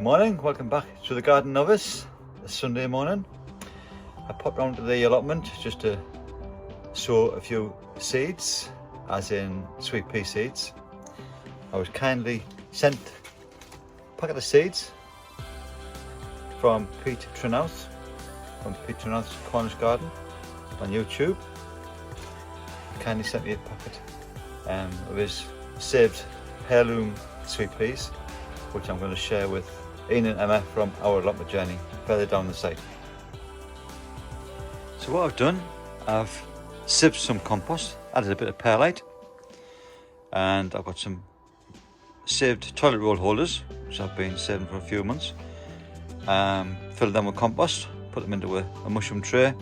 Good morning, welcome back to the Garden Novice. It's Sunday morning. I popped round to the allotment just to sow a few seeds, as in sweet pea seeds. I was kindly sent a packet of seeds from Pete Trenouth, from Pete Trenouth's Cornish Garden on YouTube. He kindly sent me a packet of his saved heirloom sweet peas, which I'm going to share with Ian and Emma from our allotment journey further down the site. So what I've done, I've sieved some compost, added a bit of perlite, and I've got some saved toilet roll holders, which I've been saving for a few months. Filled them with compost, put them into a mushroom tray.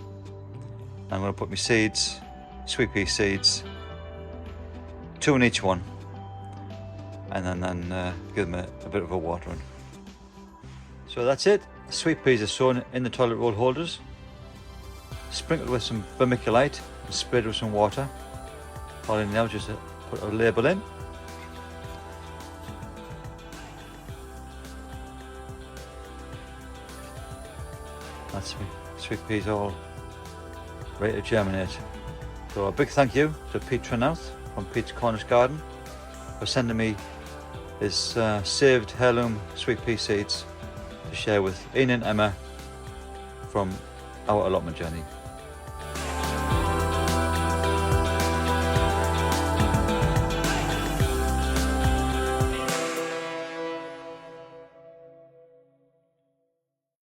I'm going to put my seeds, sweet pea seeds, 2 in each one, and then give them a bit of a watering. So that's it. Sweet peas are sown in the toilet roll holders, sprinkled with some vermiculite and sprayed with some water. All in now, just to put a label in. That's me. Sweet peas all ready to germinate. So a big thank you to Pete Trenouth from Pete's Cornish Garden for sending me his saved heirloom sweet pea seeds to share with Ian and Emma from our allotment journey.